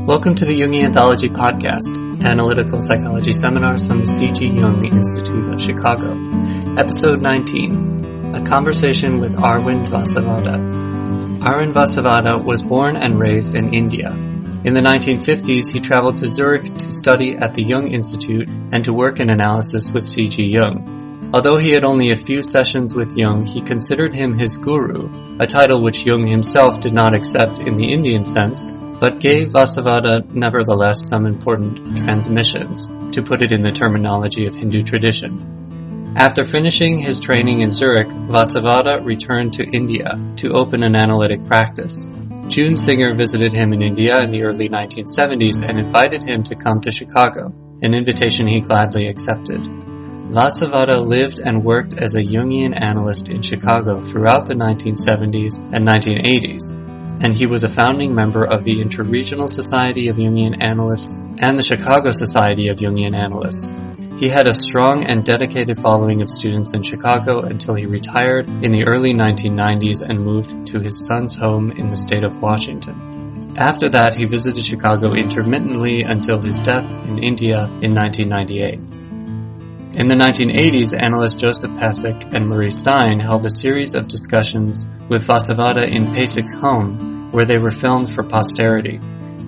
Welcome to the Jungian Anthology Podcast, analytical psychology seminars from the C.G. Jung Institute of Chicago. Episode 19, a conversation with Arwind Vasavada. Arwind Vasavada was born and raised in India. In the 1950s, he traveled to Zurich to study at the Jung Institute and to work in analysis with C.G. Jung. Although he had only a few sessions with Jung, he considered him his guru, a title which Jung himself did not accept in the Indian sense, but gave Vasavada nevertheless some important transmissions, to put it in the terminology of Hindu tradition. After finishing his training in Zurich, Vasavada returned to India to open an analytic practice. June Singer visited him in India in the early 1970s and invited him to come to Chicago, an invitation he gladly accepted. Vasavada lived and worked as a Jungian analyst in Chicago throughout the 1970s and 1980s, and he was a founding member of the Interregional Society of Jungian Analysts and the Chicago Society of Jungian Analysts. He had a strong and dedicated following of students in Chicago until he retired in the early 1990s and moved to his son's home in the state of Washington. After that, he visited Chicago intermittently until his death in India in 1998. In the 1980s, analyst Joseph Pasek and Marie Stein held a series of discussions with Vasavada in Pasek's home, where they were filmed for posterity.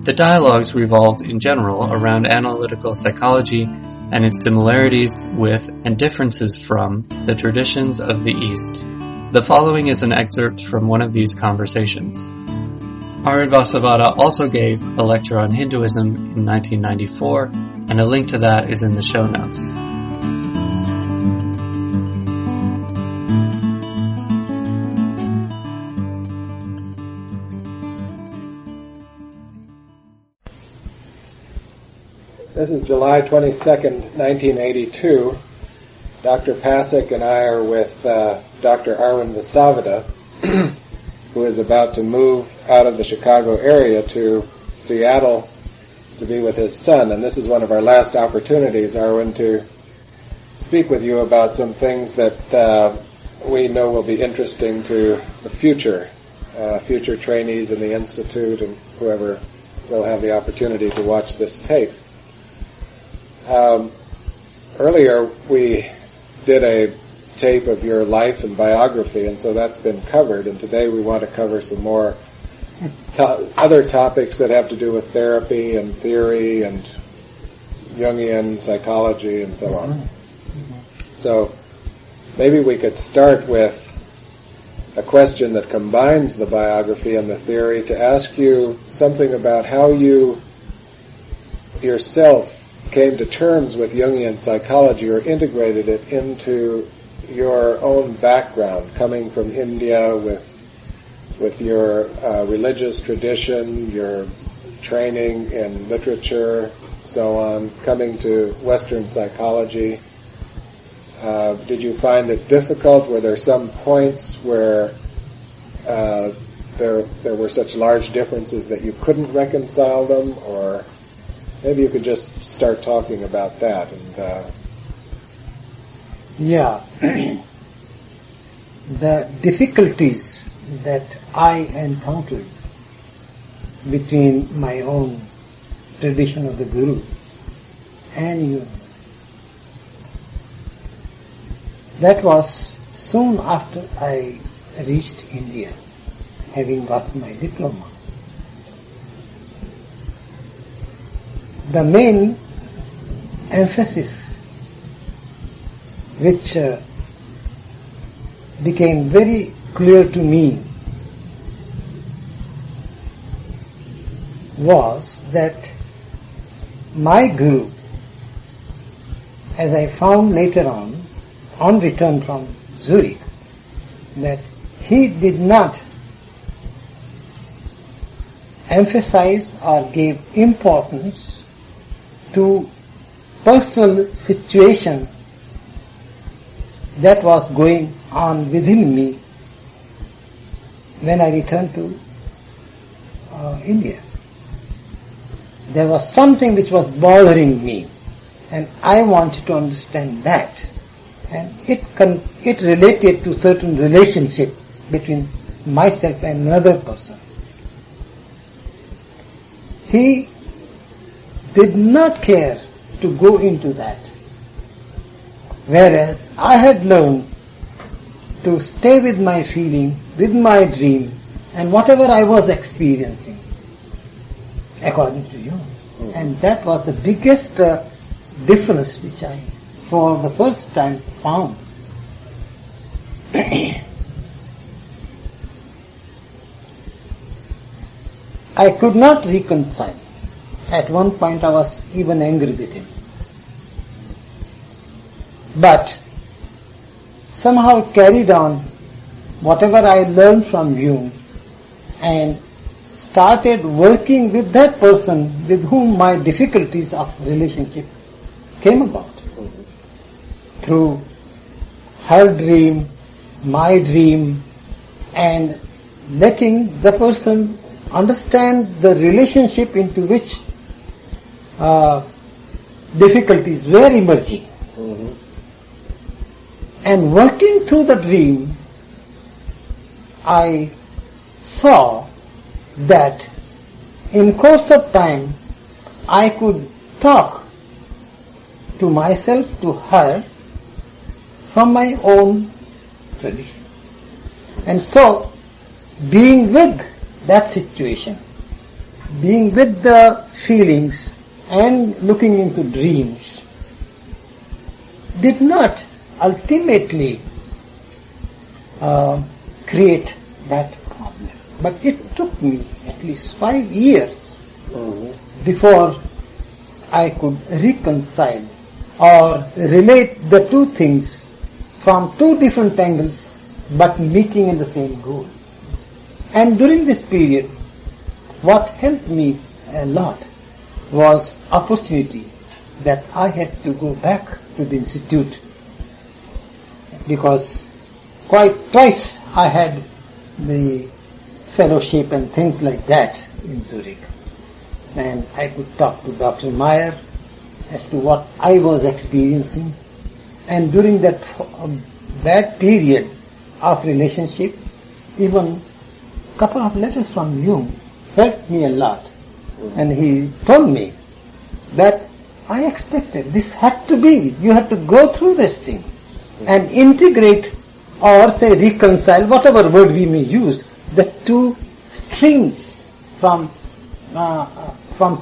The dialogues revolved in general around analytical psychology and its similarities with and differences from the traditions of the East. The following is an excerpt from one of these conversations. Arwind Vasavada also gave a lecture on Hinduism in 1994, and a link to that is in the show notes. This is July 22nd, 1982. Dr. Pasek and I are with Dr. Arwind Vasavada, who is about to move out of the Chicago area to Seattle to be with his son. And this is one of our last opportunities, Arwind, to speak with you about some things that we know will be interesting to the future trainees in the Institute and whoever will have the opportunity to watch this tape. Earlier we did a tape of your life and biography, and so that's been covered, and today we want to cover some more other topics that have to do with therapy and theory and Jungian psychology and so on. So maybe we could start with a question that combines the biography and the theory to ask you something about how you yourself came to terms with Jungian psychology or integrated it into your own background, coming from India with your religious tradition, your training in literature, so on, coming to Western psychology. Did you find it difficult? Were there some points where there were such large differences that you couldn't reconcile them? Or maybe you could just start talking about that. The difficulties that I encountered between my own tradition of the Gurus and you, that was soon after I reached India, having got my diploma. The main emphasis which became very clear to me was that my guru, as I found later on return from Zurich, that he did not emphasize or give importance to personal situation that was going on within me when I returned to India. There was something which was bothering me, and I wanted to understand that. And it related to certain relationship between myself and another person. He did not care to go into that. Whereas I had learned to stay with my feeling, with my dream, and whatever I was experiencing, according to you. And that was the biggest difference which I, for the first time, found. I could not reconcile. At one point I was even angry with him. But somehow carried on whatever I learned from Jung and started working with that person with whom my difficulties of relationship came about. Through her dream, my dream, and letting the person understand the relationship into which difficulties were emerging. And working through the dream, I saw that in course of time I could talk to myself, to her, from my own tradition. And so, being with that situation, being with the feelings and looking into dreams, did not ultimately create that problem. But it took me at least 5 years before I could reconcile or relate the two things from two different angles but meeting in the same goal. And during this period, what helped me a lot was opportunity that I had to go back to the institute, because quite twice I had the fellowship and things like that in Zurich, and I could talk to Dr. Meyer as to what I was experiencing. And during that period of relationship, even a couple of letters from Jung helped me a lot. And he told me that I expected this had to be, you had to go through this thing and integrate or say reconcile, whatever word we may use, the two streams from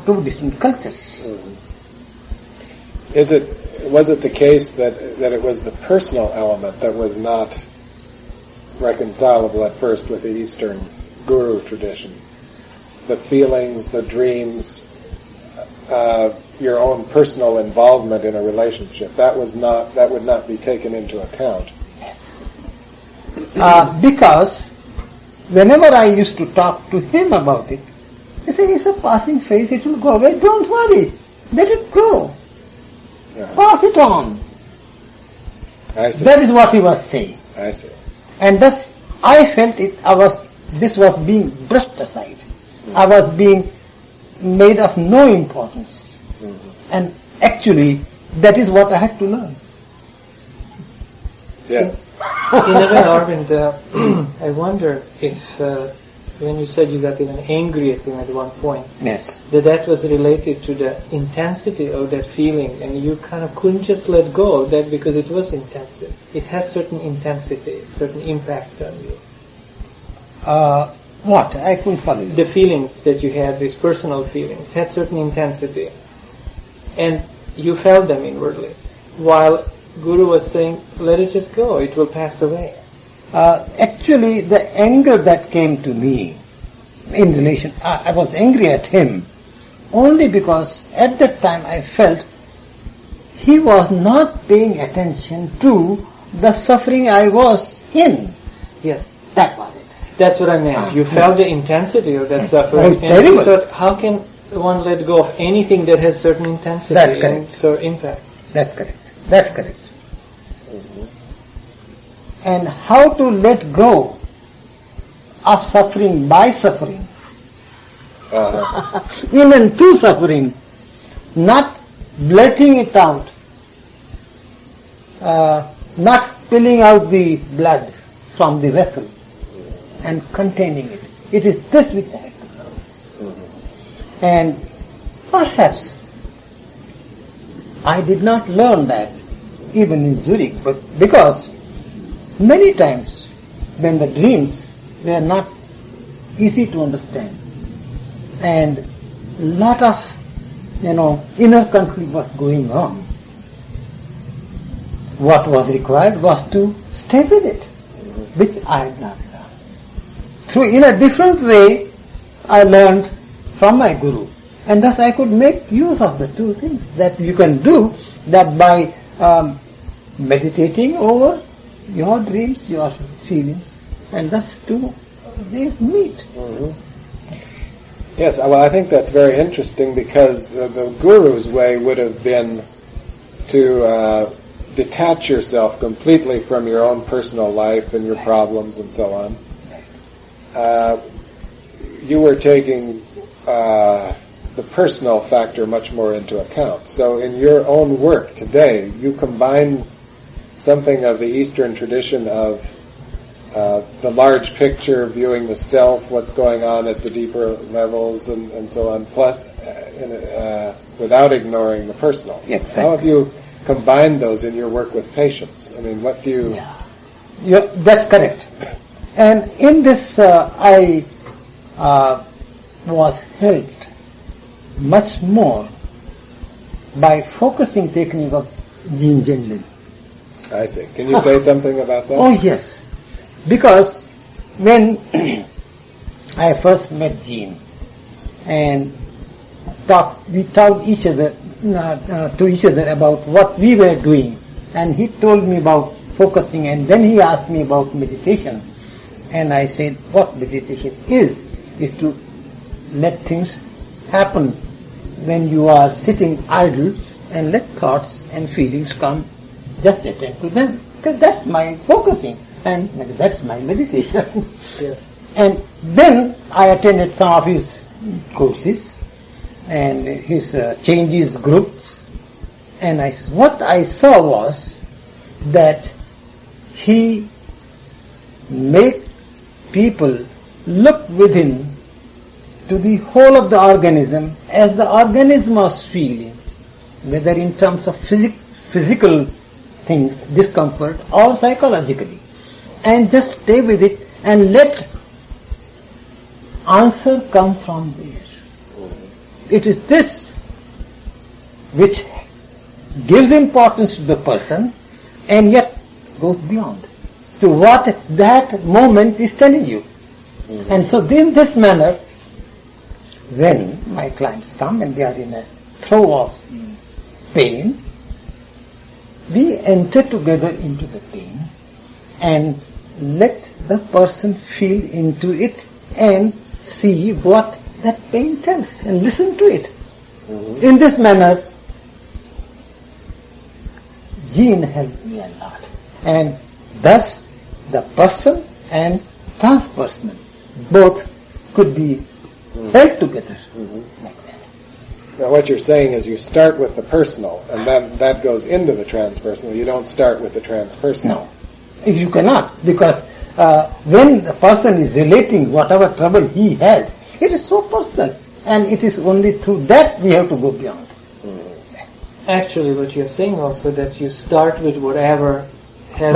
two different cultures. Was it the case that it was the personal element that was not reconcilable at first with the Eastern guru tradition? The feelings, the dreams, your own personal involvement in a relationship, that would not be taken into account. Because whenever I used to talk to him about it, he said, it's a passing phase, it will go away, don't worry, let it go. Pass it on. I see. That is what he was saying. I see. And thus I felt this was being brushed aside. I was being made of no importance. And actually, that is what I had to learn. Yes. In a way, Arwind, I wonder if when you said you got even angry at him at one point, yes, that was related to the intensity of that feeling, and you kind of couldn't just let go of that because it was intensive. It has certain intensity, certain impact on you. What? I couldn't follow you. The feelings that you had, these personal feelings, had certain intensity, and you felt them inwardly, while Guru was saying, let it just go, it will pass away. Actually, the anger that came to me in relation, I was angry at him only because at that time I felt he was not paying attention to the suffering I was in. Yes. That was it. That's what I meant. You felt the intensity of that suffering. Oh, terrible. You thought, how can one let go of anything that has certain intensity and so impact? That's correct. That's correct. And how to let go of suffering by suffering, even to suffering, not blurting it out, not spilling out the blood from the vessel and containing it. It is this which I have to learn. And perhaps I did not learn that even in Zurich, but because many times when the dreams were not easy to understand and lot of inner conflict was going on, what was required was to stay with it, which I had not done. In a different way, I learned from my guru, and thus I could make use of the two things that you can do, that by meditating over your dreams, your feelings, and thus two ways meet. Mm-hmm. Yes, well, I think that's very interesting, because the guru's way would have been to detach yourself completely from your own personal life and your problems and so on. You were taking the personal factor much more into account. So in your own work today, you combine something of the Eastern tradition of the large picture, viewing the self, what's going on at the deeper levels, and so on, plus without ignoring the personal. Exactly. How have you combined those in your work with patients? I mean, what do you... Yeah, that's correct. And in this, I was helped much more by focusing technique of Jungian. I see. Can you say something about that? Oh, yes. Because when I first met Jean and we talked to each other about what we were doing, and he told me about focusing, and then he asked me about meditation, and I said what meditation is to let things happen when you are sitting idle and let thoughts and feelings come, just attend to them, because that's my focusing. And that's my meditation. Yes. And then I attended some of his courses and his changes groups, and what I saw was that he made people look within to the whole of the organism as the organism was feeling, whether in terms of physical things, discomfort, or psychologically. And just stay with it and let answer come from there. It is this which gives importance to the person and yet goes beyond to what that moment is telling you. Mm-hmm. And so in this manner, when my clients come and they are in a throe of pain, we enter together into the pain and let the person feel into it and see what that pain tells and listen to it. Mm-hmm. In this manner, Jean helped me a lot. And thus, the person and transpersonal both could be held together like that. Now what you're saying is you start with the personal, and then that goes into the transpersonal. You don't start with the transpersonal. No. You cannot, because when the person is relating whatever trouble he has, it is so personal, and it is only through that we have to go beyond. Actually, what you're saying also, that you start with whatever has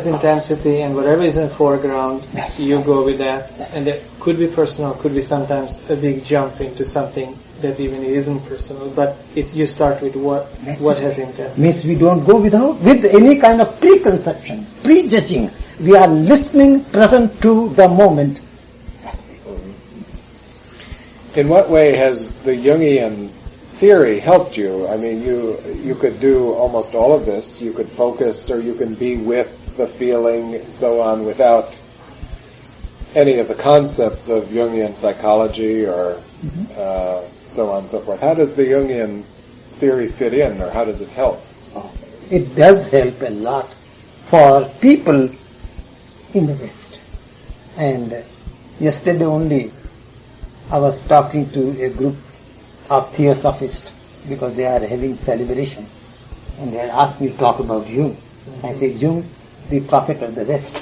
intensity, and whatever is in the foreground, you go with that, and it could be personal, could be sometimes a big jump into something that even isn't personal, but you start with what has intensity. Means we don't go with any kind of preconception, prejudging. We are listening, present to the moment. In what way has the Jungian theory helped you? I mean, you could do almost all of this. You could focus, or you can be with the feeling, and so on, without any of the concepts of Jungian psychology or so on and so forth. How does the Jungian theory fit in, or how does it help? It does help a lot for people in the West. And yesterday only I was talking to a group of Theosophists because they are having celebration, and they had asked me to talk about Jung. I said, Jung, the prophet of the West.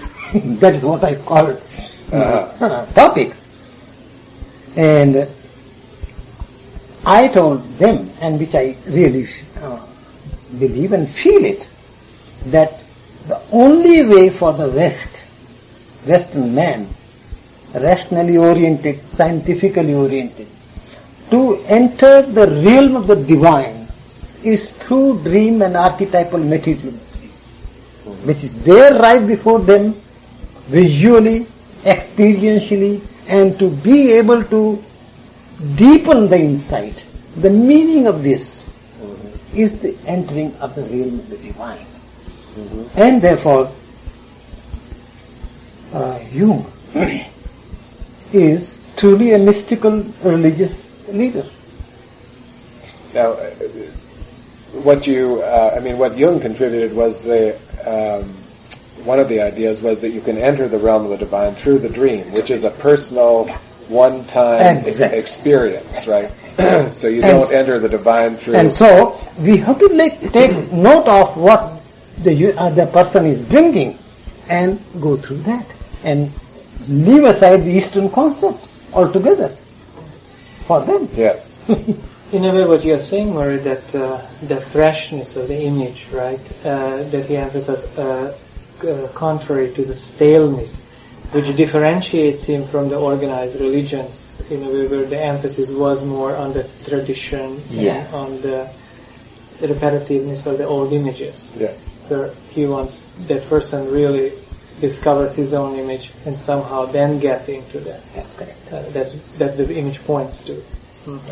That is what I call topic. And I told them, and which I really believe and feel it, that the only way for the Western man, rationally oriented, scientifically oriented, to enter the realm of the divine is through dream and archetypal material, which is there right before them, visually, experientially, and to be able to deepen the insight. The meaning of this is the entering of the realm of the divine. And therefore, Jung is truly a mystical religious leader. Now, what Jung contributed was one of the ideas was that you can enter the realm of the divine through the dream, which is a personal, one-time experience, right? So you don't enter the divine through... And so, we have to take note of what the person is bringing and go through that and leave aside the Eastern concepts altogether for them. Yes. In a way, what you're saying, Murray, that the freshness of the image, right, that he emphasizes, contrary to the staleness, which differentiates him from the organized religions, in a way where the emphasis was more on the tradition and on the repetitiveness of the old images. Yes. Where he wants that person really discovers his own image and somehow then get into that. That's correct. That the image points to.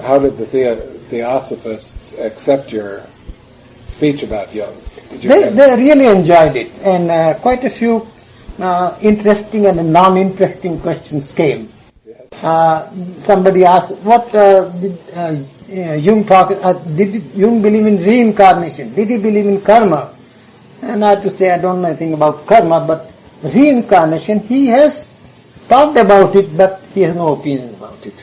How did the Theosophists accept your speech about Jung? They really enjoyed it, and quite a few interesting and non-interesting questions came. Yes. Somebody asked, what did Jung talk? Did Jung believe in reincarnation? Did he believe in karma? And I have to say, I don't know anything about karma, but reincarnation, he has talked about it, but he has no opinion about it.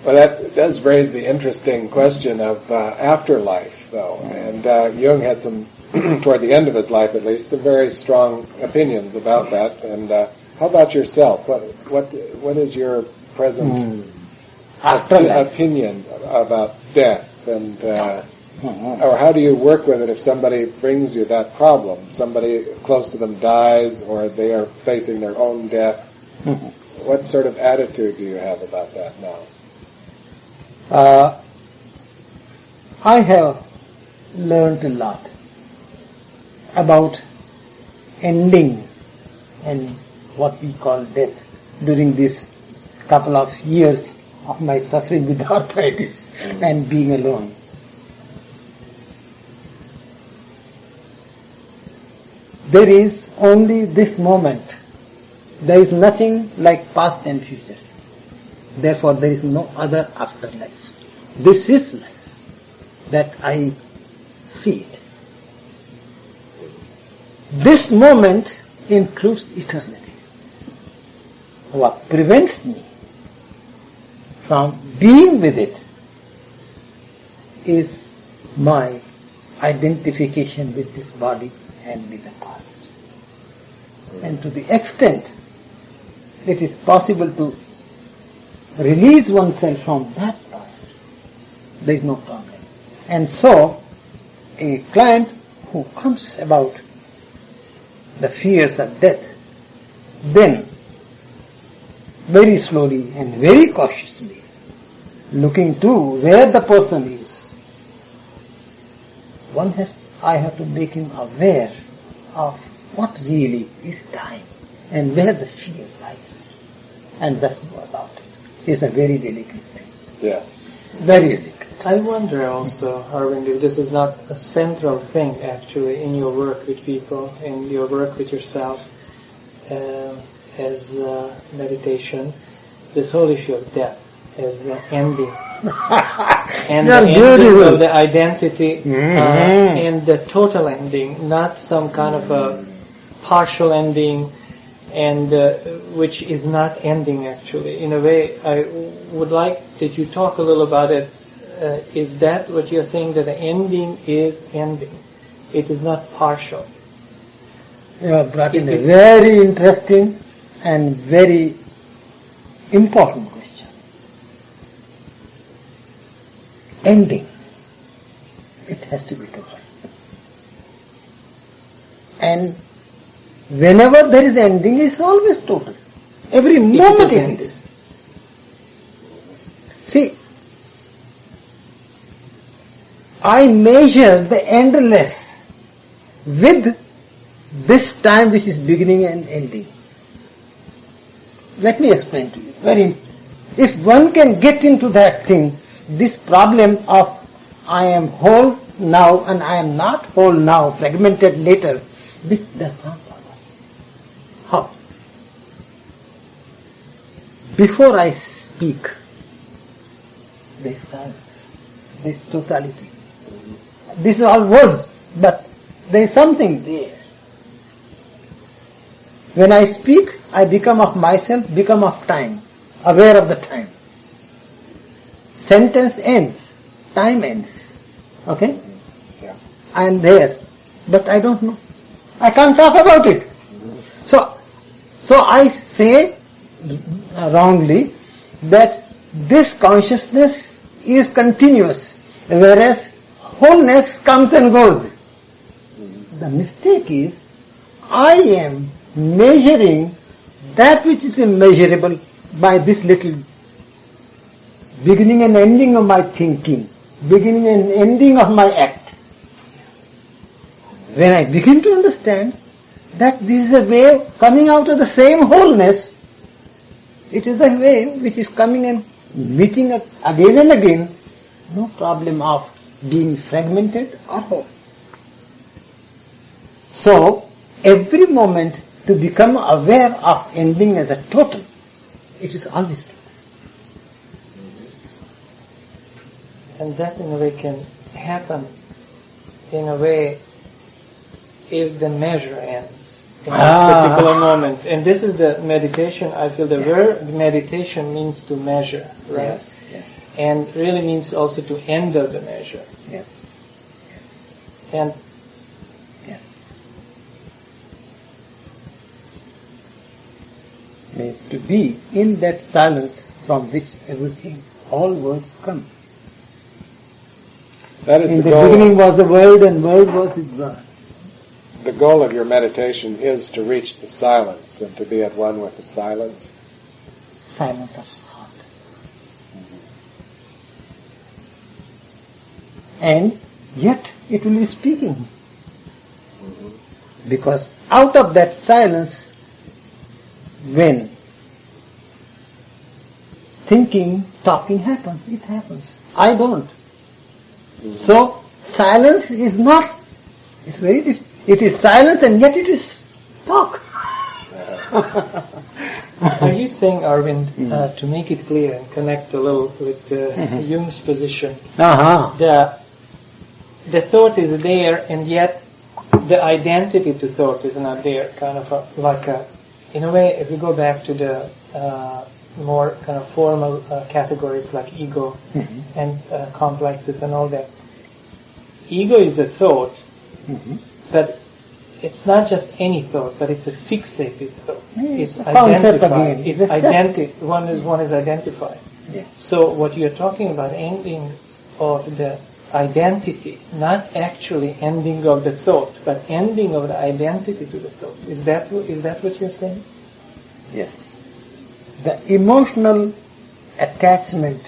Well, that does raise the interesting question of afterlife, though. And Jung had some, toward the end of his life at least, some very strong opinions about that. And how about yourself? What is your present opinion about death? And or how do you work with it if somebody brings you that problem? Somebody close to them dies, or they are facing their own death. What sort of attitude do you have about that now? I have learned a lot about ending and what we call death during this couple of years of my suffering with arthritis and being alone. There is only this moment. There is nothing like past and future. Therefore, there is no other afterlife. This is life that I see it. This moment includes eternity. What prevents me from being with it is my identification with this body and with the past. And to the extent it is possible to release oneself from that past, there is no problem. And so, a client who comes about the fears of death, then very slowly and very cautiously, looking to where the person is, I have to make him aware of what really is dying and where the fear lies, and thus go about it. It's a very delicate thing. Yes. Very delicate. I wonder also, Arwind, if this is not a central thing actually in your work with people, in your work with yourself as meditation, this whole issue of death as ending. And the ending of the identity and the total ending, not some kind of a partial ending, and which is not ending actually. In a way, I would like that you talk a little about it. Is that what you're saying, that the ending is ending? It is not partial. You have brought in a very interesting and very important question. ending. It has to be total. And whenever there is ending, it's always total. Every moment it is. See, I measure the endless with this time which is beginning and ending. Let me explain to you. If one can get into that thing, this problem of I am whole now and I am not whole now, fragmented later, this does not bother. How? Before I speak, there is silence, there is totality. These are all words, but there is something there. When I speak, I become of myself, become of time, aware of the time. Sentence ends, time ends. Okay? Yeah. I am there, but I don't know. I can't talk about it. So I say wrongly that this consciousness is continuous, whereas wholeness comes and goes. The mistake is I am measuring that which is immeasurable by this little beginning and ending of my thinking, beginning and ending of my act. When I begin to understand that this is a way coming out of the same wholeness, it is a way which is coming and meeting again and again, no problem of being fragmented or whole. So, every moment to become aware of ending as a total, it is always total. And that in a way can happen in a way if the measure ends in a particular moment. And this is the meditation, I feel the word meditation means to measure, right? Yes. And really means also to end of the measure. Yes. And Yes. Means to be in that silence from which everything, all words come. That is In the the goal. beginning was the world and world was his word. The goal of your meditation is to reach the silence and to be at one with the silence. Silence of thought. And yet it will be speaking. Because out of that silence, when thinking, talking happens, it happens. I don't. So silence is not, it's very different. It is silence and yet it is talk. are you saying, Arwind, to make it clear and connect a little with Jung's position, the thought is there and yet the identity to thought is not there, kind of in a way, if we go back to the more kind of formal categories like ego and complexes and all that. Ego is a thought, but it's not just any thought, but it's a fixated thought. It's identified. It's one is identified. Yes. So what you're talking about, ending of the identity, not actually ending of the thought, but ending of the identity to the thought. Is that what you're saying? Yes. The emotional attachment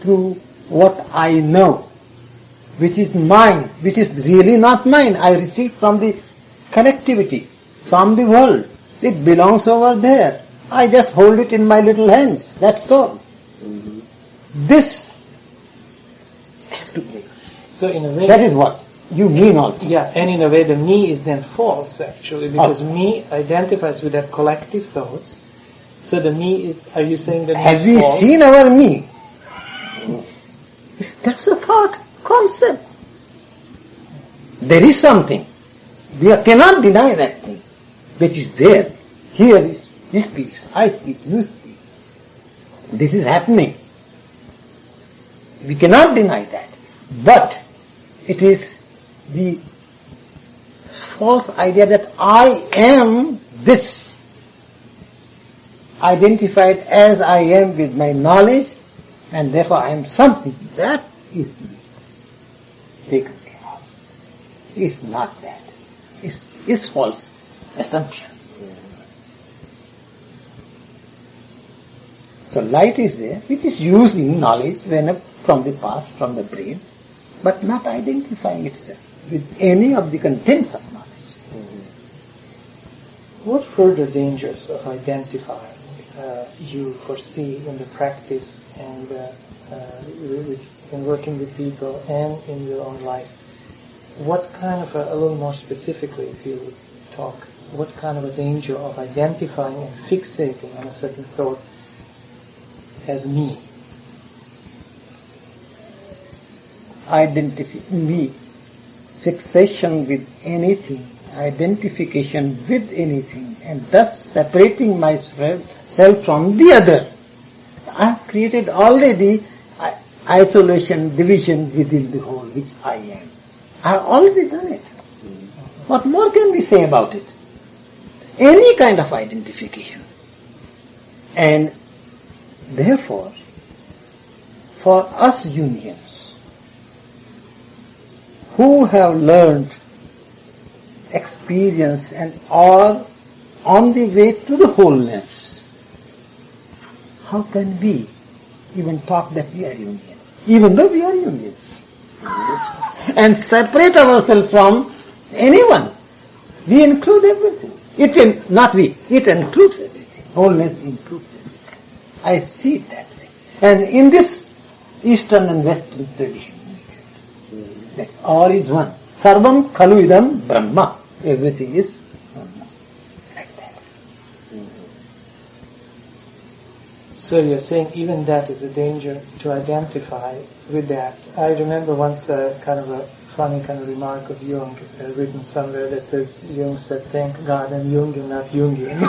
to what I know, which is mine, which is really not mine. I received from the collectivity, from the world. It belongs over there. I just hold it in my little hands. That's all. This has to be. So in a way, that is what you mean also. Yeah, and in a way the me is then false actually, because me identifies with that collective thoughts. So the me is, are you saying that have is we false? seen our me? That's a thought, concept. There is something. We cannot deny that thing, which is there. Here is, he speaks, I speak, you speak. This is happening. We cannot deny that. But it is the false idea that I am this, identified as I am with my knowledge, and therefore I am something. That is taken care of. It's not that. It's false assumption. So light is there, which is using knowledge from the past, from the brain, but not identifying itself with any of the contents of knowledge. What further dangers of identifying you foresee in the practice and in working with people and in your own life? What kind of a little more specifically, if you would talk, what kind of a danger of identifying and fixating on a certain thought as me? Fixation with anything, identification with anything, and thus separating myself from the other. I have created already isolation, division within the whole, which I am. I have already done it. What more can we say about it? Any kind of identification. And therefore, for us Jungians, who have learned, experienced, and are on the way to the wholeness, how can we even talk that we are Jungians, even though we are Jungians? And separate ourselves from anyone. We include everything. It includes everything. Wholeness includes everything. I see it that way. And in this Eastern and Western tradition, that all is one. Sarvam khalu idam Brahma. Everything is Brahma. Like that. So you're saying even that is a danger to identify with that. I remember once kind of a funny kind of remark of Jung written somewhere that says, Jung said, "Thank God I'm Jungian, not Jungian."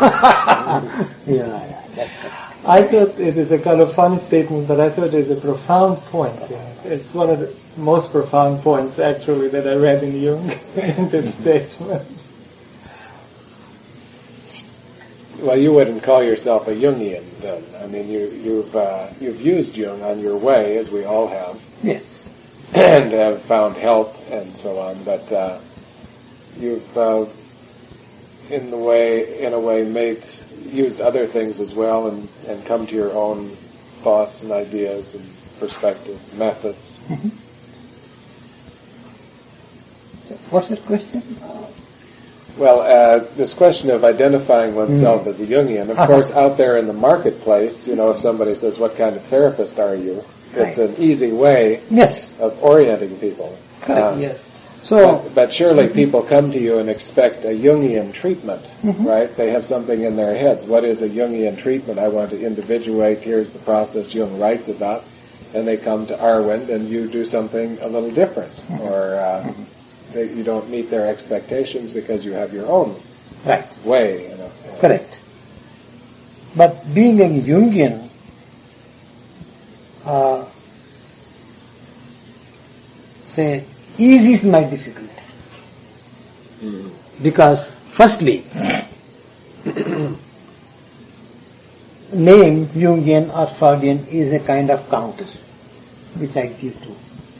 Yeah, that's correct. I thought it is a kind of funny statement, but I thought it is a profound point. It's one of the most profound points, actually, that I read in Jung in this statement. Well, you wouldn't call yourself a Jungian, then. I mean, you've used Jung on your way, as we all have. Yes. And have found help and so on, but you've in a way used other things as well and come to your own thoughts and ideas and perspectives, methods. Mm-hmm. So what's the question? Well, this question of identifying oneself as a Jungian, of course, out there in the marketplace, if somebody says, "What kind of therapist are you?" It's an easy way of orienting people. Yes. But surely people come to you and expect a Jungian treatment, right? They have something in their heads. What is a Jungian treatment? I want to individuate. Here's the process Jung writes about. And they come to Arwind and you do something a little different. Or you don't meet their expectations because you have your own way. Correct. But being a Jungian, eases my difficulty. Because, firstly, name Jungian or Freudian is a kind of counter which I give to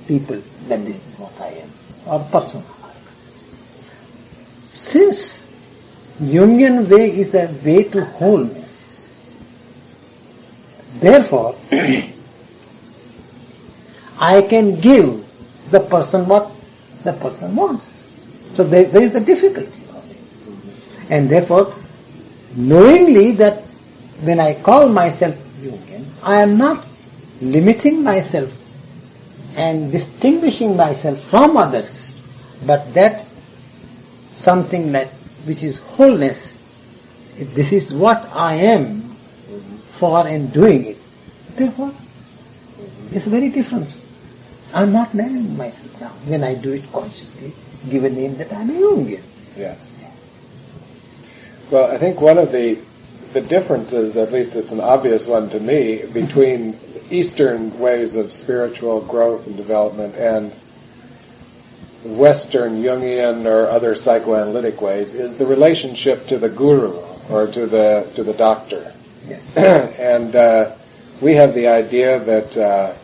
people that this is what I am, or person. Since Jungian way is a way to wholeness, therefore, I can give the person what the person wants. So there is a difficulty about it. And therefore, knowingly that when I call myself Jungian, I am not limiting myself and distinguishing myself from others, but that something which is wholeness, this is what I am for and doing it. Therefore, it's very different. I'm not narrowing myself down when I do it consciously, give a name that I'm a Jungian. Yes. Well, I think one of the differences, at least it's an obvious one to me, between Eastern ways of spiritual growth and development and Western Jungian or other psychoanalytic ways is the relationship to the guru or to the doctor. Yes. And we have the idea that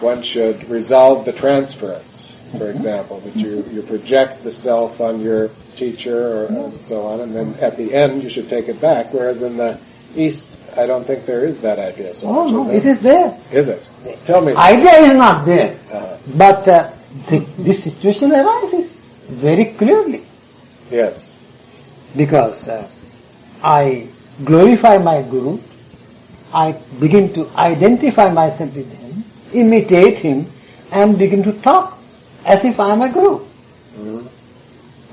one should resolve the transference, for example, that you project the self on your teacher and so on, and then at the end you should take it back, whereas in the East, I don't think there is that idea so much. No, it is there. Is it? Tell me. Idea is not there, but this situation arises very clearly. Yes. Because I glorify my Guru, I begin to identify myself with him, imitate him, and begin to talk as if I am a Guru. Mm-hmm.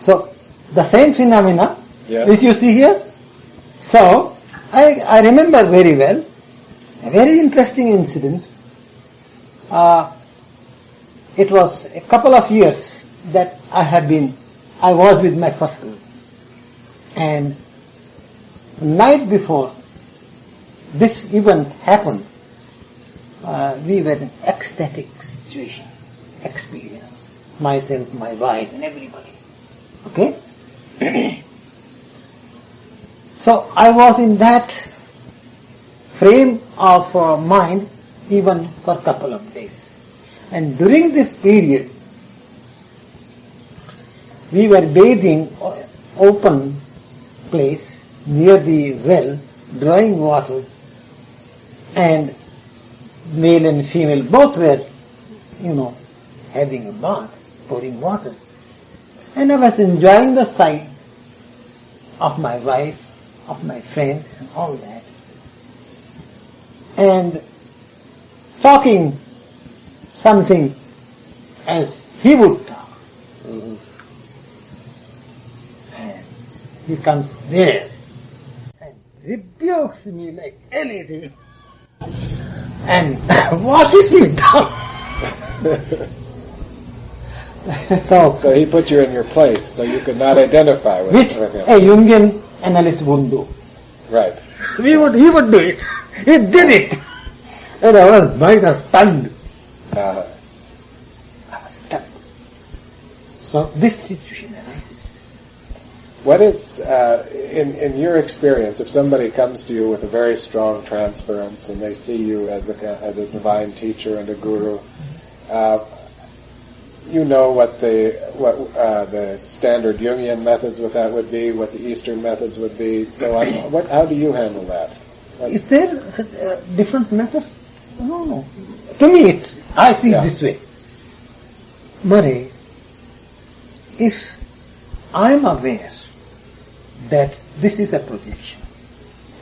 So, the same phenomena, which you see here. So, I remember very well a very interesting incident. It was a couple of years that I was with my first Guru. And night before this event happened, we were in ecstatic situation, experience. Myself, my wife, and everybody. Okay? So I was in that frame of mind even for a couple of days. And during this period, we were bathing open place near the well, drawing water, and male and female both were, having a bath, pouring water. And I was enjoying the sight of my wife, of my friend, and all that. And talking something as he would talk. Mm-hmm. And he comes there and rebukes me like anything and washes me down. So he put you in your place, so you could not identify with which him. A Jungian analyst wouldn't do. Right. He would do it. He did it. And I was stunned. I was stunned. So this situation arises. What is, in your experience, if somebody comes to you with a very strong transference and they see you as a divine teacher and a guru, you know what the standard Jungian methods with that would be, what the Eastern methods would be. So how do you handle that? Is there different methods? No. To me, I see it this way. Murray, if I am aware that this is a projection,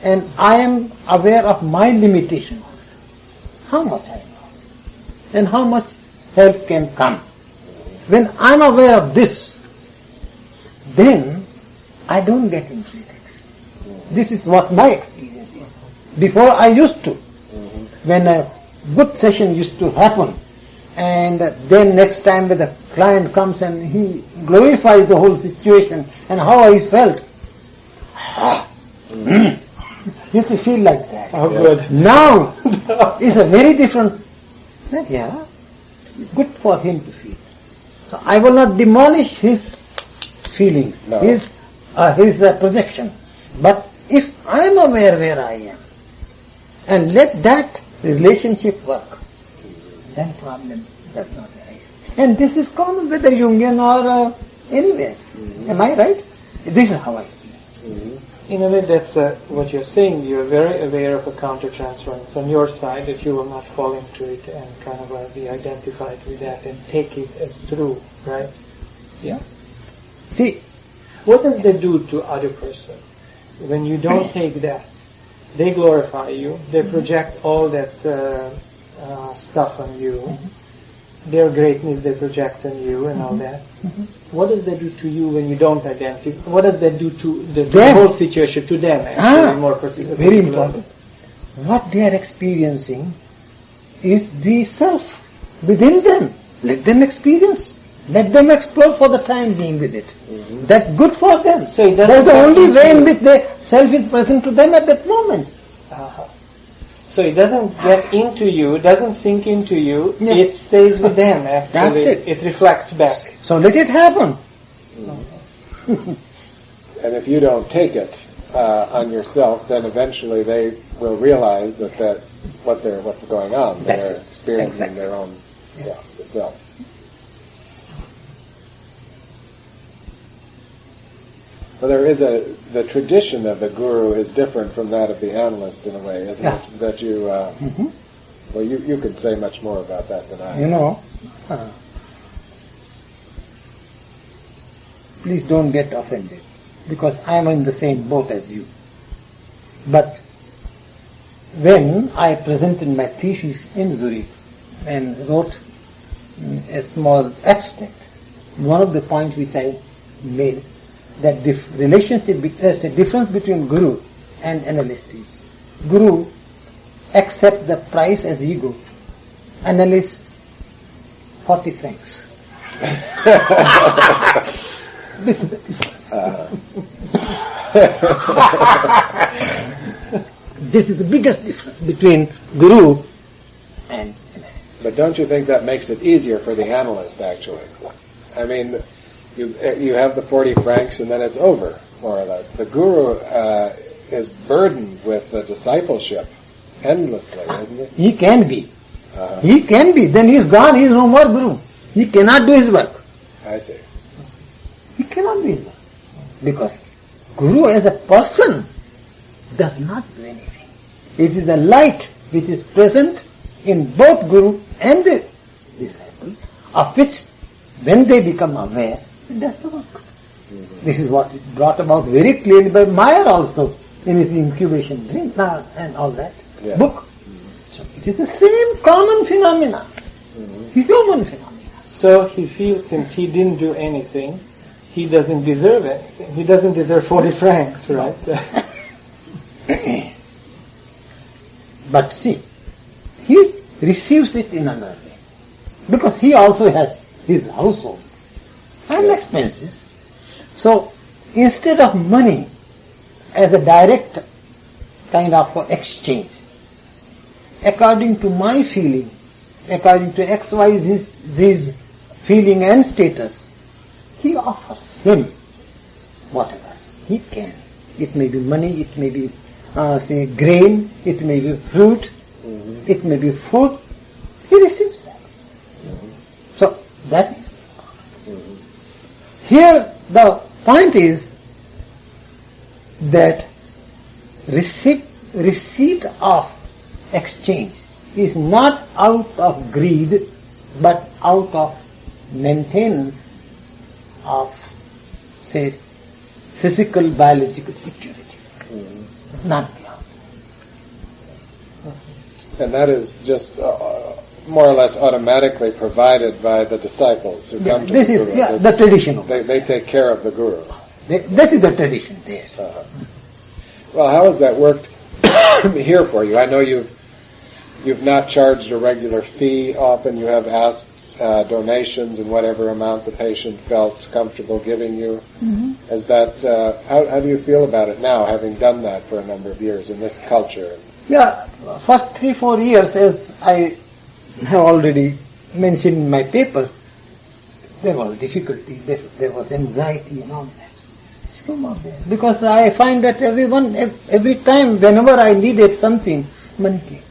and I am aware of my limitations, how much I know, and how much help can come. When I am aware of this, then I don't get inflated. This is what my experience is. Before I used to. When a good session used to happen, and then next time when the client comes and he glorifies the whole situation and how I felt, used to feel like that. Oh, good. Now, it's a very different, good for him to feel. So I will not demolish his feelings, his projection. But if I am aware where I am, and let that relationship work, then problem does not arise. And this is common whether Jungian or anywhere. Am I right? This is how I see it. In a way, that's what you're saying. You're very aware of a countertransference on your side, that you will not fall into it and kind of be identified with that and take it as true, right? Yeah. See, what does that do to other person when you don't take that? They glorify you. They project all that stuff on you. Their greatness they project on you and all that. What does that do to you when you don't identify? What does that do to the whole situation, to them actually, more very important. What they are experiencing is the self within them. Let them experience. Let them explore for the time being with it. That's good for them. So that's the only way in which the self is present to them at that moment. So it doesn't get into you, doesn't sink into you, it stays with them actually. That's it. It reflects back. So let it happen. And if you don't take it on yourself, then eventually they will realize that what's going on. They're experiencing their own self. Well, the tradition of the guru is different from that of the analyst in a way, isn't it? That you, well, you could say much more about that than I. Please don't get offended, because I am in the same boat as you. But when I presented my thesis in Zurich and wrote a small abstract, one of the points which I made, that the relationship, the difference between guru and analyst is, guru accepts the price as ego, analyst 40 francs. This is the this is the biggest difference between guru and analyst. But don't you think that makes it easier for the analyst, actually? I mean, you have the 40 francs and then it's over, more or less. The guru is burdened with the discipleship endlessly, isn't he? He can be. He can be. Then he is gone. He is no more guru. He cannot do his work. I see. He cannot do his work. Because guru as a person does not do anything. It is a light which is present in both guru and the disciple, of which when they become aware, it does the work. Mm-hmm. This is what is brought about very clearly by Meyer also in his incubation drink and all that book. Mm-hmm. So it is the same common phenomena, human phenomena. So he feels since he didn't do anything, he doesn't deserve anything. He doesn't deserve 40 francs, right? But see, he receives it in another way. Because he also has his household and expenses. So instead of money as a direct kind of exchange, according to my feeling, according to XYZ's feeling and status, he offers him whatever he can. It may be money, it may be say grain, it may be fruit, it may be food. He receives that. So that is here the point is that receipt of exchange is not out of greed but out of maintenance of, say, physical biological security. Not beyond. And that is just more or less automatically provided by the disciples who come to the guru. This is the tradition of it. They take care of the guru. That is the tradition there. Well, how has that worked here for you? I know you've not charged a regular fee often. You have asked donations and whatever amount the patient felt comfortable giving you. Is that how do you feel about it now, having done that for a number of years in this culture? Yeah, first 3-4 years, as I have already mentioned in my paper, there was difficulty, there was anxiety and all that. Because I find that every time, whenever I needed something, money came.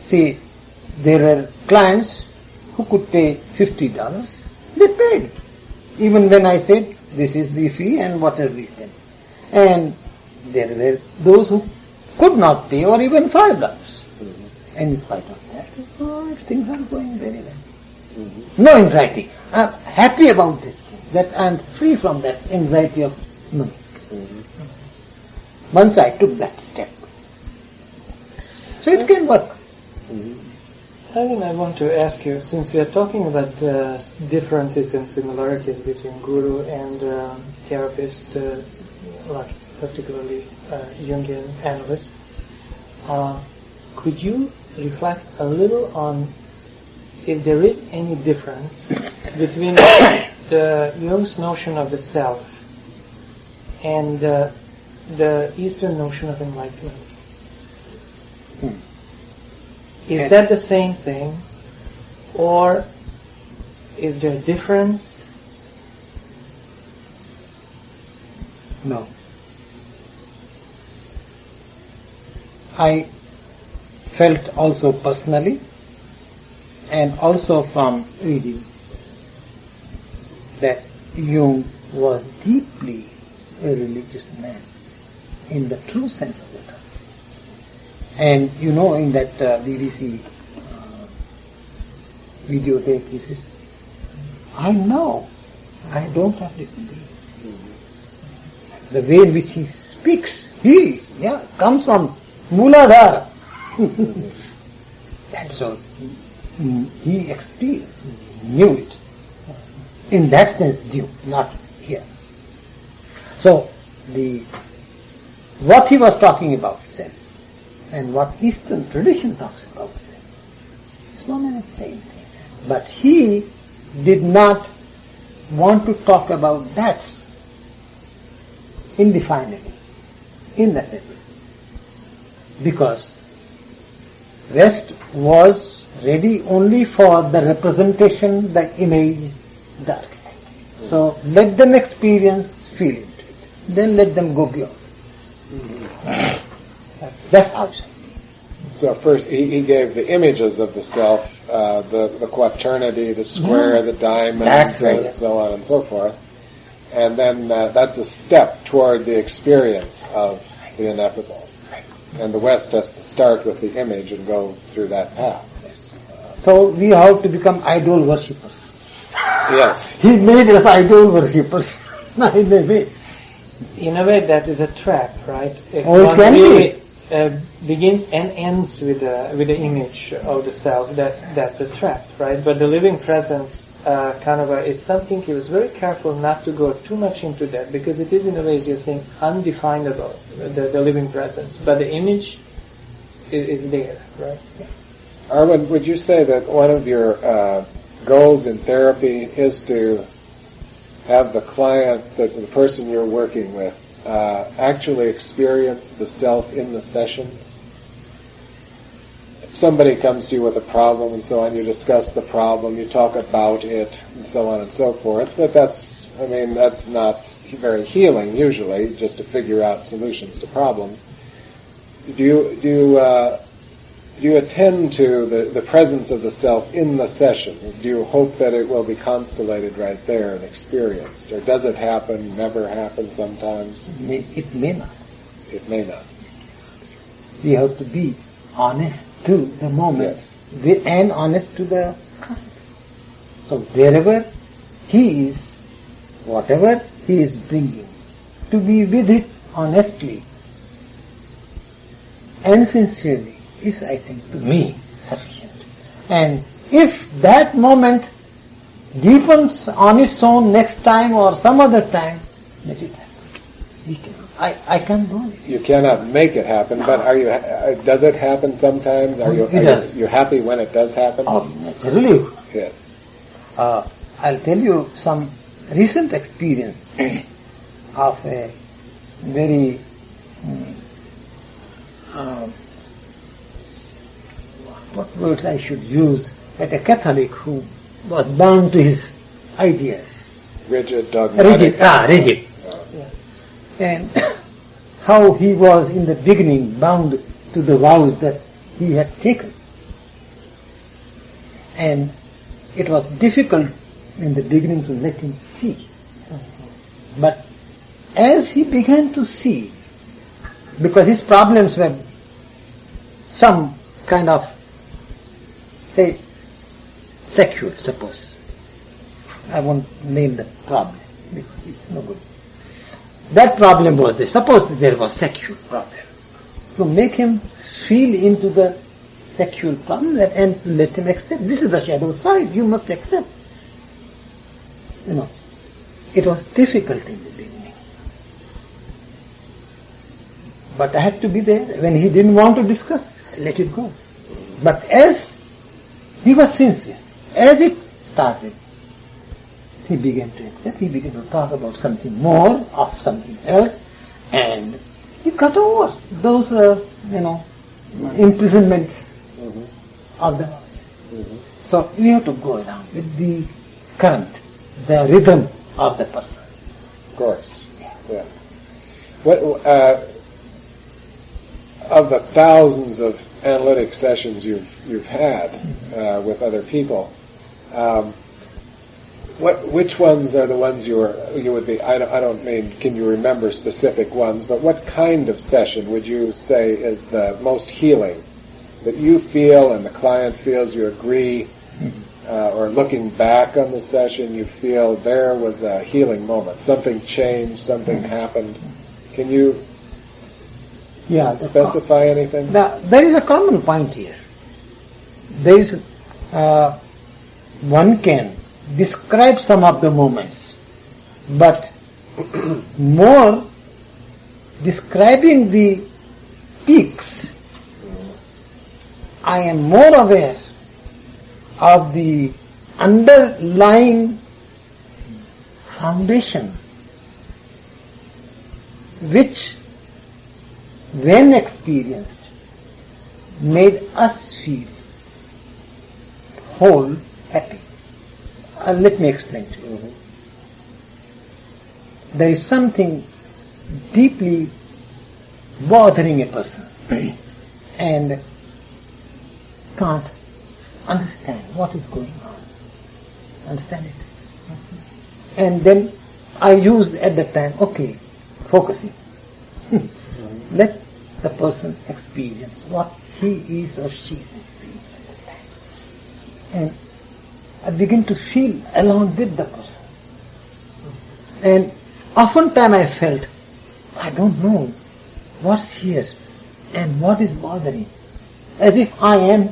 See, there were clients who could pay $50. They paid. Even when I said, this is the fee and whatever we can. And there were those who could not pay or even $5. And in spite of that, things are going very well. No anxiety. I'm happy about this, that I'm free from that anxiety of money. Once I took that step. So it can work. Arwind, I want to ask you, since we are talking about differences and similarities between guru and therapist, like particularly Jungian analyst, could you reflect a little on if there is any difference between the Jung's notion of the self and the Eastern notion of enlightenment? Is that the same thing, or is there a difference? No. I felt also personally and also from reading that Jung was deeply a religious man in the true sense of the term. And you know, in that BBC videotape, he says, I know I don't have to believe. The way in which he speaks, he comes from Mooladhara. And so he experienced, knew it. In that sense, due, not here. So, what he was talking about self, and what Eastern tradition talks about self, it's one and the same thing. But he did not want to talk about that indefinably, indefinitely, because West was ready only for the representation, the image, the archetype. So let them experience, feel into it. Then let them go beyond. That's outside. So first he gave the images of the self, the quaternity, the square, the diamond, so on and so forth. And then that's a step toward the experience of the ineffable. And the West has to start with the image and go through that path. So we have to become idol worshippers. Yes. He made us idol worshippers. In a way, that is a trap, right? If it can really begins and ends with the image of the self, that's a trap, right? But the living presence is something he was very careful not to go too much into that, because it is, in a way, as you're saying, undefinable, the living presence. But the image is there, right? Arwind, would you say that one of your goals in therapy is to have the client, the person you're working with, actually experience the self in the session? If somebody comes to you with a problem and so on, you discuss the problem, you talk about it, and so on and so forth, but that's not very healing usually, just to figure out solutions to problems. Do you attend to the presence of the self in the session? Do you hope that it will be constellated right there and experienced? Or does it happen, never happen sometimes? It may not. It may not. We have to be honest to the moment, yes, and honest to the client. So wherever he is, whatever he is bringing, to be with it honestly and sincerely is, I think, to me, sufficient. And if that moment deepens on its own next time or some other time, let it happen. I can't do it. You cannot make it happen, no. But does it happen sometimes? Are you happy when it does happen? Oh, naturally. Yes. I'll tell you some recent experience of a very what words I should use, at a Catholic who was bound to his ideas. Rigid, dogmatic. Rigid. Yeah. And how he was in the beginning bound to the vows that he had taken. And it was difficult in the beginning to let him see. But as he began to see, because his problems were some kind of, say, sexual, suppose. I won't name the problem because it's no good. That problem was there. Suppose there was sexual problem. So make him feel into the sexual problem and let him accept. This is the shadow side. You must accept. It was difficult in the beginning. But I had to be there. When he didn't want to discuss, let it go. But as he was sincere, as it started, he began to accept, he began to talk about something more, of something else, and he cut over those, imprisonments of the house. Mm-hmm. So we have to go along with the current, the rhythm of the person. Of course, yes. of the thousands of analytic sessions you've had with other people, which ones are the ones you would be? I don't mean can you remember specific ones, but what kind of session would you say is the most healing that you feel and the client feels? You agree, or looking back on the session, you feel there was a healing moment. Something changed. Something happened. Can you specify anything? There is a common point here. There is one can describe some of the moments, but more describing the peaks, I am more aware of the underlying foundation which, when experienced, made us feel whole, happy. Let me explain to you. There is something deeply bothering a person and can't understand what is going on. Understand it? And then I used at that time, focusing. Let the person experience what he is or she is experiencing at that time. And I begin to feel along with the person. And oftentimes I felt, I don't know what's here and what is bothering. As if I am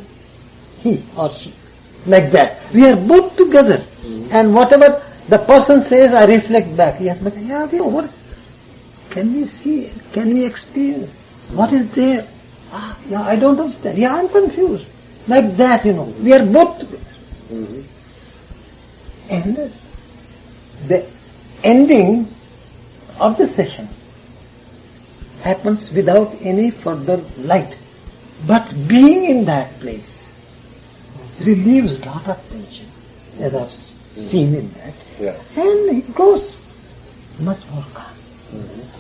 he or she. Like that. We are both together. And whatever the person says, I reflect back. Yes, but what can we see? Can we experience? What is there? I don't understand. I'm confused. Like that, we are both together. And the ending of the session happens without any further light. But being in that place relieves a lot of tension, as I've seen in that. Yes. And it goes much more calm.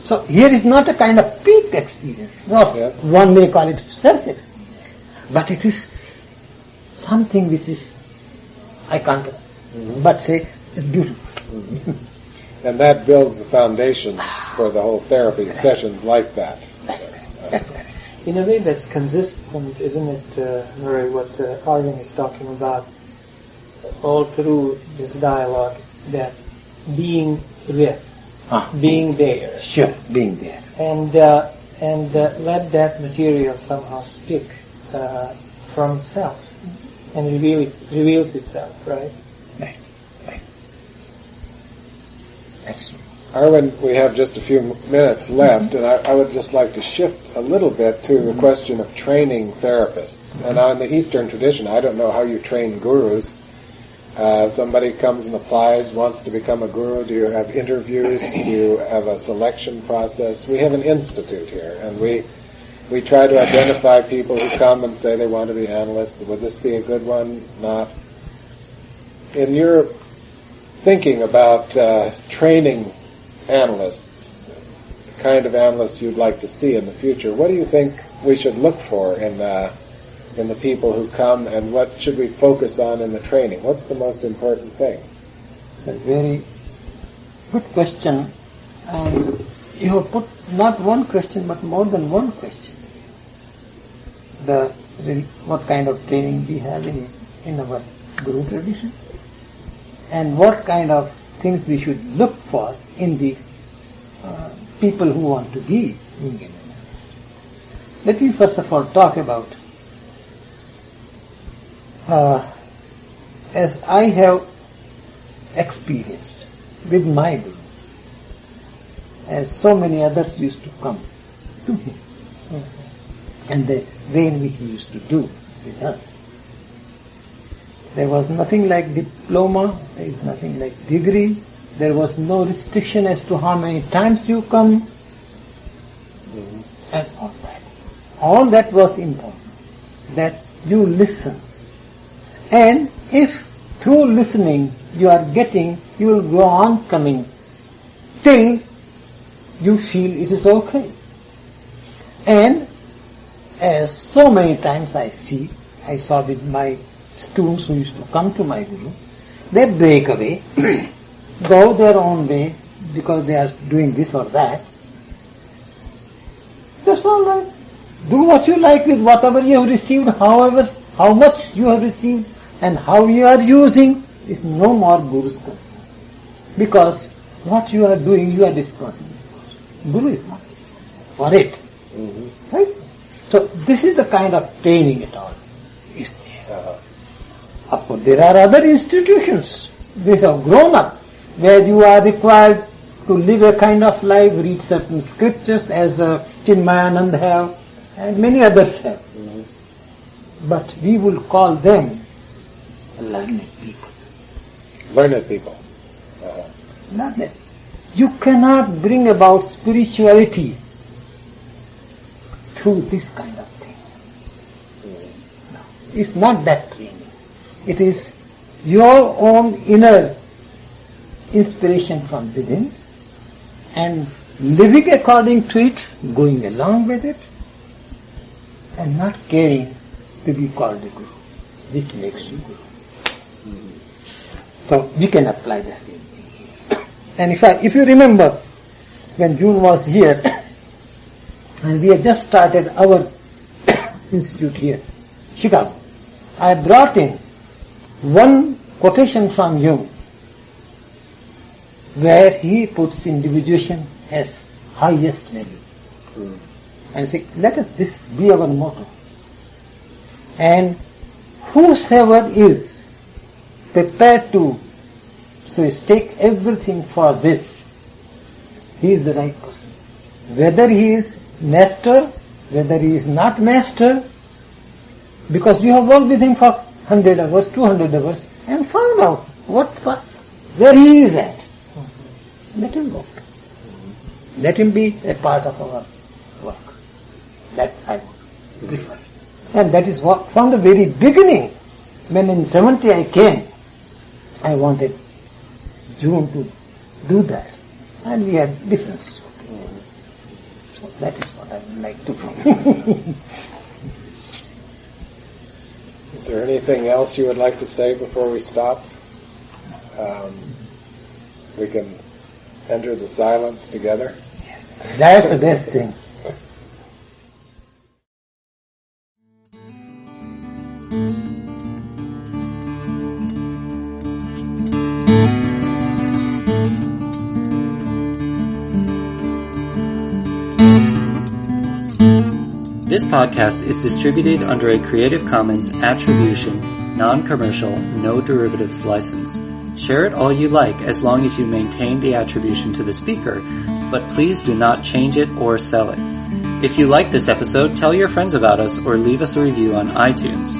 So here is not a kind of peak experience, or one may call it self-experience, but it is something which is, I can't but say, it's beautiful. And that builds the foundations for the whole therapy sessions like that. In a way that's consistent, isn't it, Murray, what Arwind is talking about all through this dialogue, that being with, being there. Sure, being there. And let that material somehow speak from itself and reveals itself, right? Right. Excellent. Arwind, we have just a few minutes left, and I would just like to shift a little bit to the question of training therapists. And now in the Eastern tradition, I don't know how you train gurus. Somebody comes and applies, wants to become a guru. Do you have interviews? Do you have a selection process? We have an institute here, and we try to identify people who come and say they want to be analysts. Would this be a good one? Not. In your thinking about training analysts, the kind of analysts you'd like to see in the future, what do you think we should look for in the people who come, and what should we focus on in the training? What's the most important thing? It's a very good question, and you have put not one question but more than one question. What kind of training we have in our guru tradition, and what kind of things we should look for in the people who want to be Jungian analysts. Let me first of all talk about, as I have experienced with my guru, as so many others used to come to him, and the way in which he used to do with us. There was nothing like diploma, there is nothing like degree, there was no restriction as to how many times you come, and all that. All that was important, that you listen. And if through listening you will go on coming till you feel it is okay. And as so many times I saw with my students who used to come to my guru, they break away, go their own way because they are doing this or that. That's all right. Do what you like with whatever you have received, however, how much you have received and how you are using is no more Guru's concern. Because what you are doing, you are destroying. Guru is not for it. Mm-hmm. Right? So this is the kind of training it all is there. Of course, there are other institutions which have grown up where you are required to live a kind of life, read certain scriptures as Chinmayananda have and many others have. Mm-hmm. But we will call them learned people. Learned people. Learned. You cannot bring about spirituality through this kind of thing. Mm-hmm. No, it's not that training. It is your own inner inspiration from within and living according to it, going along with it, and not caring to be called a guru, which makes you guru. Mm-hmm. So we can apply that same thing here. And if you remember, when June was here, and we had just started our institute here, Chicago, I brought in one quotation from Jung, where he puts individuation as highest value. And say, let us this be our motto. And whosoever is prepared to stake everything for this, he is the right person. Whether he is master, whether he is not master, because you have worked with him for 100 hours, 200 hours, and found out where he is at. Let him go. Let him be a part of our work. That I would prefer. And that is what, from the very beginning, when in 70 I came, I wanted June to do that. And we had differences. So that is what I would like to do. Is there anything else you would like to say before we stop? We can enter the silence together. That's the best thing. This podcast is distributed under a Creative Commons Attribution, Non-Commercial, No Derivatives license. Share it all you like as long as you maintain the attribution to the speaker, but please do not change it or sell it. If you like this episode, tell your friends about us or leave us a review on iTunes.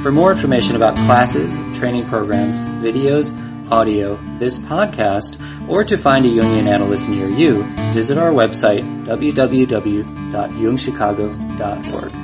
For more information about classes, training programs, videos, audio, this podcast, or to find a Jungian analyst near you, visit our website www.jungchicago.org.